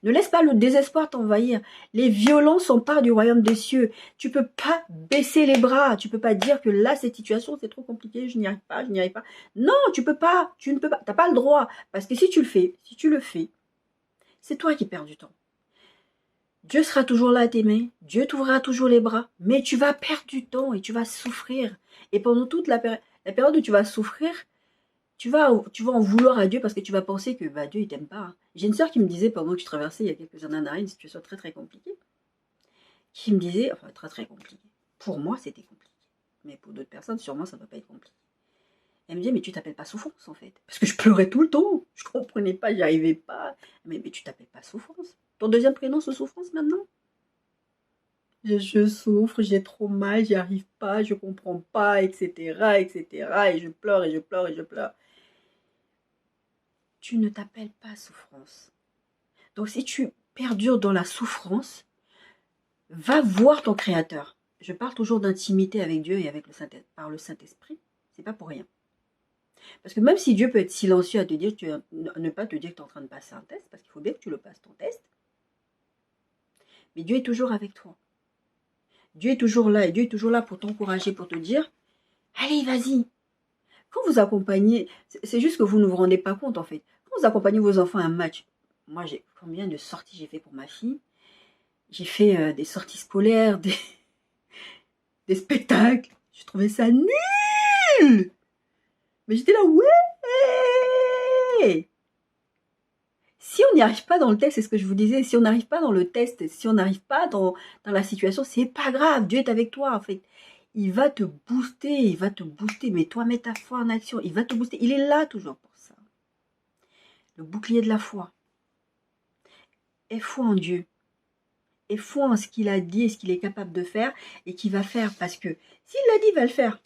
Ne laisse pas le désespoir t'envahir. Les violences sont part du royaume des cieux. Tu peux pas baisser les bras. Tu peux pas dire que là, cette situation, c'est trop compliqué, je n'y arrive pas, je n'y arrive pas. Non, tu peux pas, tu ne peux pas. Tu n'as pas le droit. Parce que si tu le fais, c'est toi qui perds du temps. Dieu sera toujours là à t'aimer. Dieu t'ouvrira toujours les bras. Mais tu vas perdre du temps et tu vas souffrir. Et pendant toute la période où tu vas souffrir, tu vas en vouloir à Dieu parce que tu vas penser que Dieu il t'aime pas. J'ai une sœur qui me disait pendant que je traversais il y a quelques années en arrière une situation très très compliquée, qui me disait, enfin très très compliquée. Pour moi c'était compliqué, mais pour d'autres personnes sûrement ça ne va pas être compliqué. Elle me disait mais tu t'appelles pas souffrance en fait, parce que je pleurais tout le temps, je comprenais pas, j'y arrivais pas. Mais tu t'appelles pas souffrance. Ton deuxième prénom c'est souffrance maintenant? Je souffre, j'ai trop mal, j'y arrive pas, je comprends pas, etc., etc. Et je pleure et je pleure et je pleure. Tu ne t'appelles pas souffrance. Donc si tu perdures dans la souffrance, va voir ton Créateur. Je parle toujours d'intimité avec Dieu et avec par le Saint-Esprit. C'est pas pour rien. Parce que même si Dieu peut être silencieux à te dire, ne pas te dire que tu es en train de passer un test, parce qu'il faut bien que tu le passes ton test, mais Dieu est toujours avec toi. Dieu est toujours là, et Dieu est toujours là pour t'encourager, pour te dire, allez, vas-y. Quand vous accompagnez, c'est juste que vous ne vous rendez pas compte en fait. Quand vous accompagnez vos enfants à un match, moi, combien de sorties j'ai fait pour ma fille? J'ai fait des sorties scolaires, des spectacles. Je trouvais ça nul. Mais j'étais là, ouais. Si on n'y arrive pas dans le test, c'est ce que je vous disais, si on n'arrive pas dans le test, si on n'arrive pas dans la situation, c'est pas grave, Dieu est avec toi en fait. Il va te booster, mais toi mets ta foi en action, il va te booster, il est là toujours pour ça. Le bouclier de la foi. Aie foi en Dieu. Aie foi en ce qu'il a dit et ce qu'il est capable de faire et qu'il va faire, parce que s'il l'a dit, il va le faire.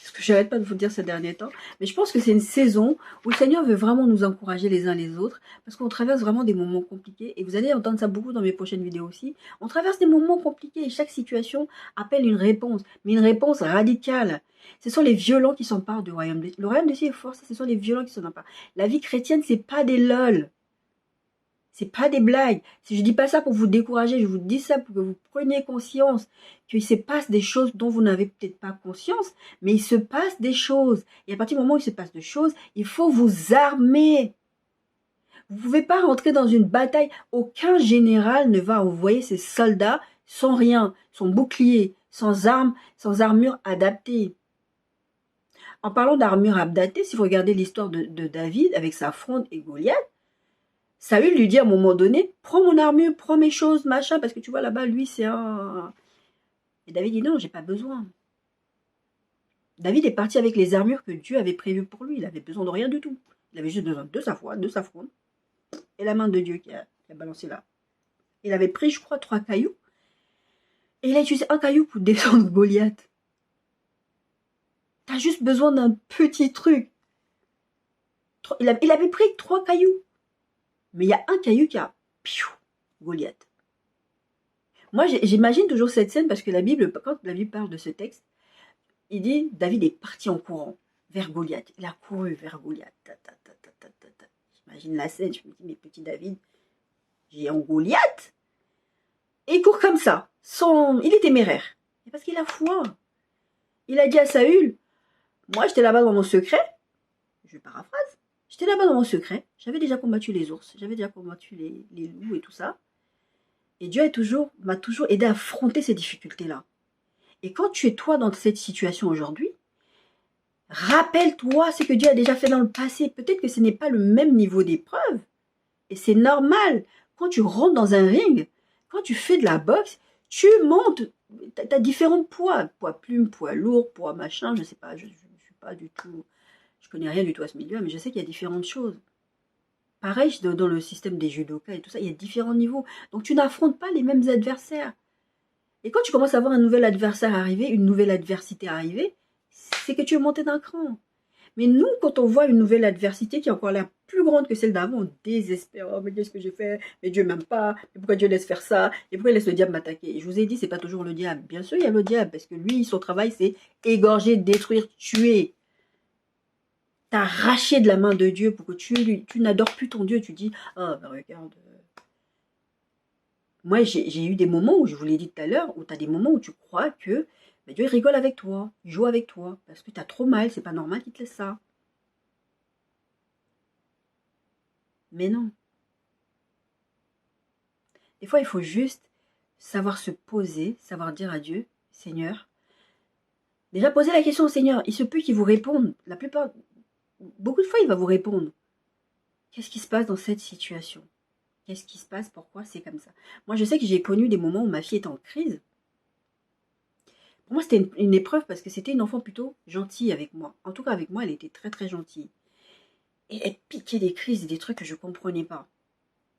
Ce que j'arrête pas de vous dire ces derniers temps, mais je pense que c'est une saison où le Seigneur veut vraiment nous encourager les uns les autres, parce qu'on traverse vraiment des moments compliqués, et vous allez entendre ça beaucoup dans mes prochaines vidéos aussi. On traverse des moments compliqués, et chaque situation appelle une réponse, mais une réponse radicale. Ce sont les violents qui s'emparent du royaume de Dieu. Le royaume de Dieu est fort, ce sont les violents qui s'en emparent. La vie chrétienne, c'est pas des lol. C'est pas des blagues. Si je dis pas ça pour vous décourager, je vous dis ça pour que vous preniez conscience qu'il se passe des choses dont vous n'avez peut-être pas conscience, mais il se passe des choses. Et à partir du moment où il se passe des choses, il faut vous armer. Vous ne pouvez pas rentrer dans une bataille. Aucun général ne va envoyer ses soldats sans rien, sans bouclier, sans armes, sans armure adaptée. En parlant d'armure adaptée, si vous regardez l'histoire de David avec sa fronde et Goliath, Saül lui dit à un moment donné, prends mon armure, prends mes choses, machin, parce que tu vois là-bas, lui, c'est un... Et David dit non, j'ai pas besoin. David est parti avec les armures que Dieu avait prévues pour lui. Il avait besoin de rien du tout. Il avait juste besoin de sa foi, de sa fronde, et la main de Dieu qui a balancé là. Il avait pris, je crois, 3 cailloux, et il a utilisé un caillou pour descendre Goliath. T'as juste besoin d'un petit truc. Il avait pris 3 cailloux. Mais il y a un caillou qui a... Goliath. Moi, j'imagine toujours cette scène parce que la Bible, quand la Bible parle de ce texte, il dit David est parti en courant vers Goliath. Il a couru vers Goliath. J'imagine la scène, je me dis, mais petit David, géant Goliath. Et il court comme ça. Il est téméraire. Et parce qu'il a foi. Il a dit à Saül, moi j'étais là-bas dans mon secret, je paraphrase, j'étais là-bas dans mon secret, j'avais déjà combattu les ours, j'avais déjà combattu les loups et tout ça. Et Dieu m'a toujours aidé à affronter ces difficultés-là. Et quand tu es toi dans cette situation aujourd'hui, rappelle-toi ce que Dieu a déjà fait dans le passé. Peut-être que ce n'est pas le même niveau d'épreuve. Et c'est normal. Quand tu rentres dans un ring, quand tu fais de la boxe, tu montes. Tu as différents poids. Poids plume, poids lourd, poids machin, je ne sais pas. Je ne suis pas du tout... Je connais rien du tout à ce milieu, mais je sais qu'il y a différentes choses. Pareil, dans le système des judokas et tout ça, il y a différents niveaux. Donc, tu n'affrontes pas les mêmes adversaires. Et quand tu commences à voir un nouvel adversaire arriver, une nouvelle adversité arriver, c'est que tu es monté d'un cran. Mais nous, quand on voit une nouvelle adversité qui est encore l'air plus grande que celle d'avant, on désespère. Oh, mais qu'est-ce que j'ai fait? Mais Dieu m'aime pas. Mais pourquoi Dieu laisse faire ça? Et pourquoi il laisse le diable m'attaquer? Je vous ai dit, c'est pas toujours le diable. Bien sûr, il y a le diable, parce que lui, son travail, c'est égorger, détruire, tuer. T'arracher de la main de Dieu pour que tu n'adores plus ton Dieu. Tu dis, ah, ben regarde. Moi, j'ai eu des moments où, je vous l'ai dit tout à l'heure, où tu as des moments où tu crois que ben, Dieu il rigole avec toi, il joue avec toi, parce que tu as trop mal, c'est pas normal qu'il te laisse ça. Mais non. Des fois, il faut juste savoir se poser, savoir dire à Dieu, Seigneur, déjà poser la question au Seigneur, il se peut qu'il vous réponde, la plupart, beaucoup de fois, il va vous répondre. Qu'est-ce qui se passe dans cette situation? Qu'est-ce qui se passe? Pourquoi c'est comme ça? Moi, je sais que j'ai connu des moments où ma fille était en crise. Pour moi, c'était une épreuve parce que c'était une enfant plutôt gentille avec moi. En tout cas, avec moi, elle était très très gentille. Et elle piquait des crises, des trucs que je ne comprenais pas.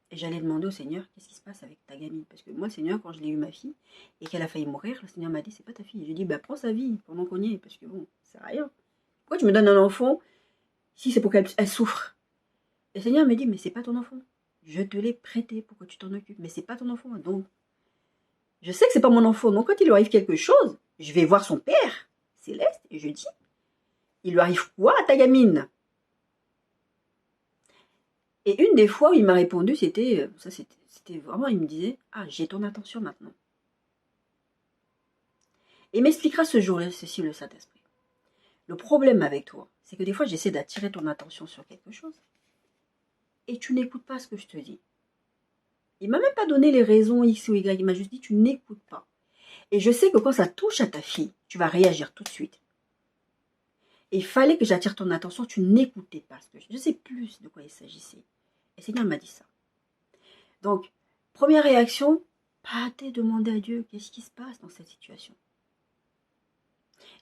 Et j'allais demander au Seigneur, qu'est-ce qui se passe avec ta gamine? Parce que moi, le Seigneur, quand je l'ai eu ma fille, et qu'elle a failli mourir, le Seigneur m'a dit, c'est pas ta fille. J'ai dit, bah prends sa vie pendant qu'on y est, parce que bon, ça sert à rien. Pourquoi tu me donnes un enfant si c'est pour qu'elle souffre? Et le Seigneur m'a dit, mais c'est pas ton enfant. Je te l'ai prêté pour que tu t'en occupes, mais c'est pas ton enfant. Donc, je sais que c'est pas mon enfant. Donc, quand il lui arrive quelque chose, je vais voir son Père céleste et je dis, Il lui arrive quoi à ta gamine? Et une des fois où il m'a répondu, c'était vraiment, il me disait, ah, j'ai ton attention maintenant. Et il m'expliquera ce jour-là, ceci, le Saint-Esprit. Le problème avec toi, c'est que des fois, j'essaie d'attirer ton attention sur quelque chose et tu n'écoutes pas ce que je te dis. Il m'a même pas donné les raisons X ou Y, il m'a juste dit, tu n'écoutes pas. Et je sais que quand ça touche à ta fille, tu vas réagir tout de suite. Et il fallait que j'attire ton attention, tu n'écoutais pas ce que je sais plus de quoi il s'agissait. Et le Seigneur m'a dit ça. Donc, première réaction, pas demander à Dieu qu'est-ce qui se passe dans cette situation.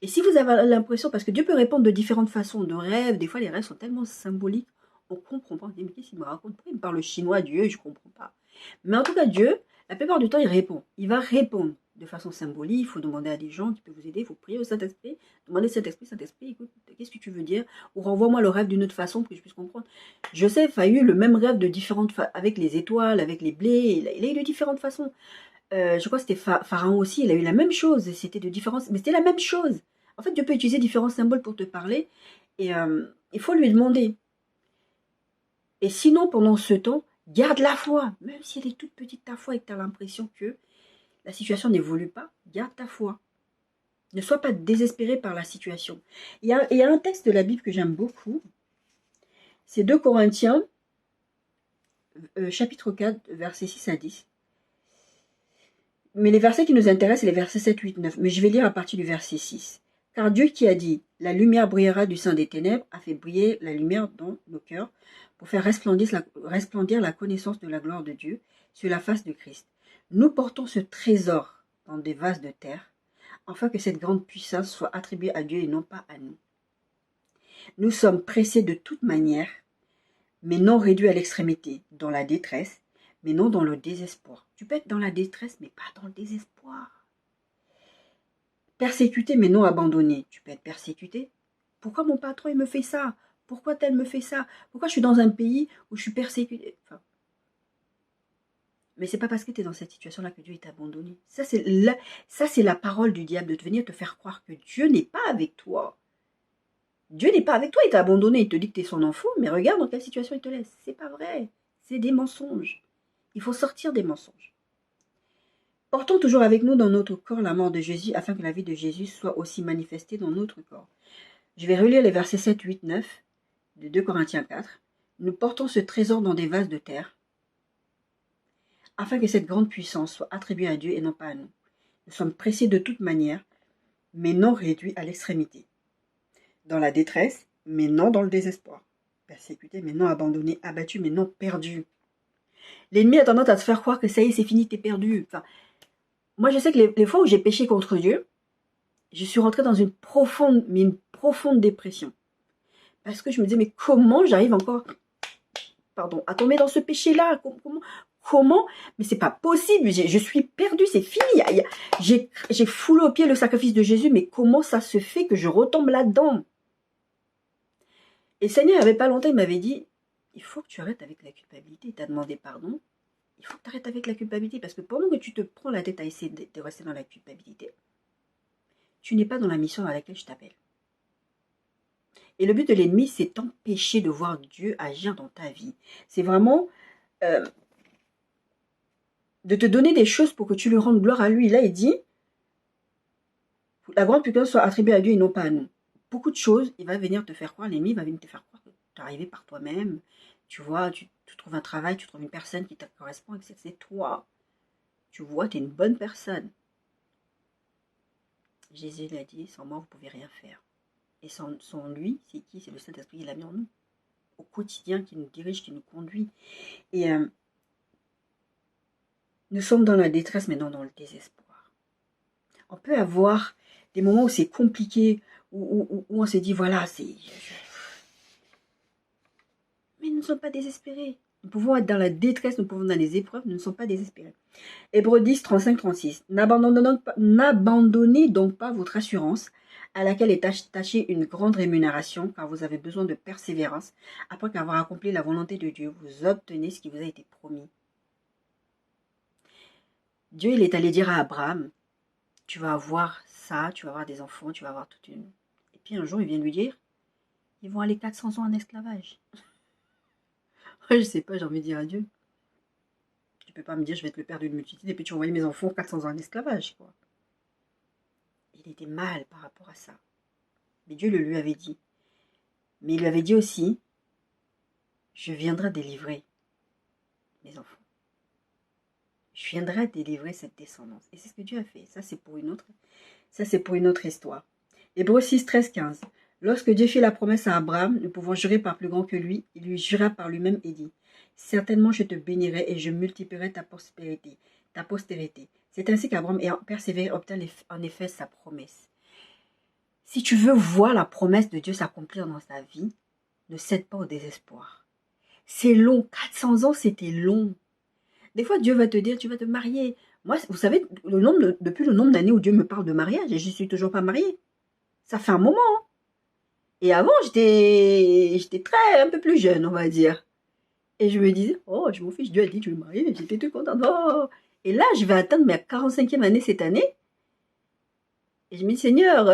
Et si vous avez l'impression, parce que Dieu peut répondre de différentes façons, de rêves, des fois les rêves sont tellement symboliques, on ne comprend pas. On se dit, mais qu'est-ce qu'il me raconte? Pourquoi il me parle chinois, Dieu, je ne comprends pas. Mais en tout cas, Dieu, la plupart du temps, il répond. Il va répondre de façon symbolique. Il faut demander à des gens qui peuvent vous aider. Il faut prier au Saint-Esprit. Demander au Saint-Esprit, écoute, qu'est-ce que tu veux dire? Ou renvoie-moi le rêve d'une autre façon pour que je puisse comprendre. Joseph a eu le même rêve de différentes avec les étoiles, avec les blés. Il a eu de différentes façons. Je crois que c'était Pharaon aussi. Il a eu la même chose. C'était de différentes... Mais c'était la même chose. En fait, Dieu peut utiliser différents symboles pour te parler. Et il faut lui demander. Et sinon, pendant ce temps, garde la foi. Même si elle est toute petite, ta foi, et que tu as l'impression que la situation n'évolue pas, garde ta foi. Ne sois pas désespéré par la situation. Il y a un texte de la Bible que j'aime beaucoup. C'est 2 Corinthiens, chapitre 4, versets 6 à 10. Mais les versets qui nous intéressent, c'est les versets 7, 8, 9. Mais je vais lire à partir du verset 6. Car Dieu qui a dit « La lumière brillera du sein des ténèbres » a fait briller la lumière dans nos cœurs pour faire resplendir la connaissance de la gloire de Dieu sur la face de Christ. Nous portons ce trésor dans des vases de terre, afin que cette grande puissance soit attribuée à Dieu et non pas à nous. Nous sommes pressés de toute manière, mais non réduits à l'extrémité, dans la détresse, mais non dans le désespoir. Tu peux être dans la détresse, mais pas dans le désespoir. Persécuté, mais non abandonné. Tu peux être persécuté. Pourquoi mon patron il me fait ça? Pourquoi tel me fait ça? Pourquoi je suis dans un pays où je suis persécuté? Mais c'est pas parce que tu es dans cette situation-là que Dieu t'a abandonné. Ça, c'est la parole du diable, de venir te faire croire que Dieu n'est pas avec toi. Dieu n'est pas avec toi, il t'a abandonné, il te dit que tu es son enfant, mais regarde dans quelle situation il te laisse. C'est pas vrai. C'est des mensonges. Il faut sortir des mensonges. Portons toujours avec nous dans notre corps la mort de Jésus, afin que la vie de Jésus soit aussi manifestée dans notre corps. Je vais relire les versets 7, 8, 9 de 2 Corinthiens 4. Nous portons ce trésor dans des vases de terre, afin que cette grande puissance soit attribuée à Dieu et non pas à nous. Nous sommes pressés de toute manière, mais non réduits à l'extrémité. Dans la détresse, mais non dans le désespoir. Persécutés, mais non abandonnés. Abattus, mais non perdus. L'ennemi a tendance à te faire croire que ça y est, c'est fini, t'es perdu. Enfin, moi, je sais que les fois où j'ai péché contre Dieu, je suis rentrée dans une profonde dépression. Parce que je me disais, mais comment j'arrive encore, à tomber dans ce péché-là? Comment? Mais c'est pas possible, je suis perdue, c'est fini. J'ai foulé au pied le sacrifice de Jésus, mais comment ça se fait que je retombe là-dedans? Et le Seigneur, il n'y avait pas longtemps, il m'avait dit, il faut que tu arrêtes avec la culpabilité. Tu as demandé pardon, il faut que tu arrêtes avec la culpabilité. Parce que pendant que tu te prends la tête à essayer de rester dans la culpabilité, tu n'es pas dans la mission à laquelle je t'appelle. Et le but de l'ennemi, c'est t'empêcher de voir Dieu agir dans ta vie. C'est vraiment de te donner des choses pour que tu lui rendes gloire à lui. Là, il dit, la grande puissance soit attribuée à Dieu et non pas à nous. Beaucoup de choses, il va venir te faire croire, l'ennemi va venir te faire croire que tu es arrivé par toi-même. Tu vois, tu trouves un travail, tu trouves une personne qui te correspond, et c'est toi. Tu vois, tu es une bonne personne. Jésus l'a dit, sans moi, vous ne pouvez rien faire. Et sans lui, c'est qui? C'est le Saint-Esprit qui l'a mis en nous. Au quotidien, qui nous dirige, qui nous conduit. Et nous sommes dans la détresse, mais non dans le désespoir. On peut avoir des moments où c'est compliqué, où on s'est dit, voilà, c'est... Mais nous ne sommes pas désespérés. Nous pouvons être dans la détresse, nous pouvons être dans les épreuves, nous ne sommes pas désespérés. Hébreux 10, 35, 36. N'abandonnez donc pas votre assurance, à laquelle est attachée une grande rémunération, car vous avez besoin de persévérance. Après qu'avoir accompli la volonté de Dieu, vous obtenez ce qui vous a été promis. Dieu, il est allé dire à Abraham, tu vas avoir ça, tu vas avoir des enfants, tu vas avoir toute une... Et puis un jour, il vient lui dire, Ils vont aller 400 ans en esclavage. Je sais pas, j'ai envie de dire adieu. Tu peux pas me dire je vais être le père d'une multitude et puis tu envoies mes enfants 400 ans en esclavage, quoi. Il était mal par rapport à ça. Mais Dieu le lui avait dit. Mais il lui avait dit aussi, je viendrai délivrer mes enfants. Je viendrai délivrer cette descendance. Et c'est ce que Dieu a fait. Ça, c'est pour une autre histoire. Hébreux 6, 13, 15. Lorsque Dieu fit la promesse à Abraham, nous pouvons jurer par plus grand que lui, il lui jura par lui-même et dit, certainement je te bénirai et je multiplierai ta postérité. C'est ainsi qu'Abraham, ayant persévéré, obtint en effet sa promesse. Si tu veux voir la promesse de Dieu s'accomplir dans ta vie, ne cède pas au désespoir. C'est long. 400 ans, c'était long. Des fois, Dieu va te dire, tu vas te marier. Moi, vous savez, depuis le nombre d'années où Dieu me parle de mariage, et je ne suis toujours pas mariée. Ça fait un moment. Hein. Et avant, j'étais un peu plus jeune, on va dire. Et je me disais, oh, je m'en fiche, Dieu a dit, tu veux me marier. J'étais tout contente. Oh. Et là, je vais atteindre ma 45e année cette année. Et je me dis, Seigneur,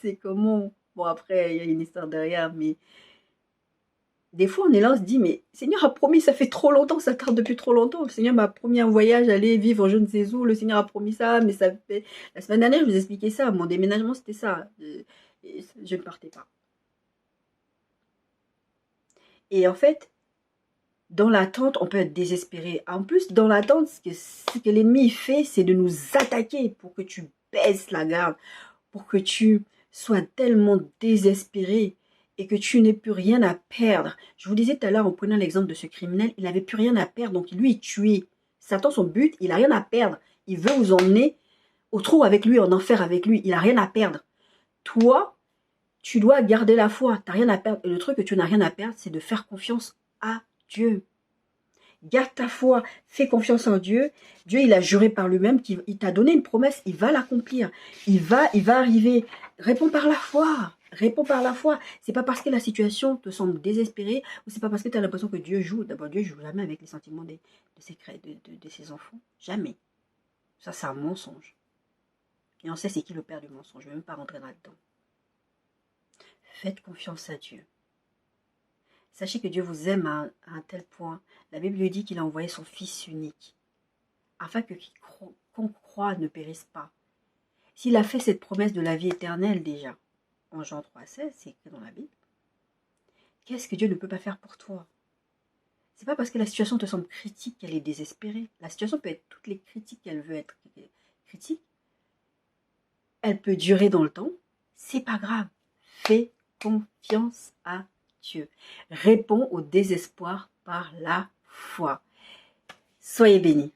c'est comment? Bon, après, il y a une histoire derrière, mais des fois, on est là, on se dit, mais Seigneur a promis, ça fait trop longtemps, ça tarde depuis trop longtemps. Le Seigneur m'a promis un voyage, aller vivre je ne sais où. Le Seigneur a promis ça, mais ça fait... La semaine dernière, je vous expliquais ça. Mon déménagement, c'était ça. Je ne partais pas. Et en fait, dans l'attente, on peut être désespéré. En plus, dans l'attente, ce que l'ennemi fait, c'est de nous attaquer pour que tu baisses la garde, pour que tu sois tellement désespéré et que tu n'aies plus rien à perdre. Je vous disais tout à l'heure, en prenant l'exemple de ce criminel, il n'avait plus rien à perdre, donc lui, il tuait. Satan, son but, il n'a rien à perdre. Il veut vous emmener au trou avec lui, en enfer avec lui. Il n'a rien à perdre. Toi, tu dois garder la foi. Tu n'as rien à perdre. Et le truc que tu n'as rien à perdre, c'est de faire confiance à Dieu. Garde ta foi, fais confiance en Dieu. Dieu, il a juré par lui-même qu'il t'a donné une promesse, il va l'accomplir. Il va arriver. Réponds par la foi. Réponds par la foi. C'est pas parce que la situation te semble désespérée ou c'est pas parce que tu as l'impression que Dieu joue. D'abord, Dieu joue jamais avec les sentiments de ses enfants. Jamais. Ça, c'est un mensonge. Et on sait c'est qui le père du mensonge. Je ne vais même pas rentrer là-dedans. Faites confiance à Dieu. Sachez que Dieu vous aime à un tel point. La Bible lui dit qu'il a envoyé son Fils unique, afin que qu'on croit ne périsse pas. S'il a fait cette promesse de la vie éternelle déjà, en Jean 3,16, c'est écrit dans la Bible, qu'est-ce que Dieu ne peut pas faire pour toi? C'est pas parce que la situation te semble critique qu'elle est désespérée. La situation peut être toutes les critiques qu'elle veut être critique. Elle peut durer dans le temps. C'est pas grave. Fais confiance à Dieu. Réponds au désespoir par la foi. Soyez bénis.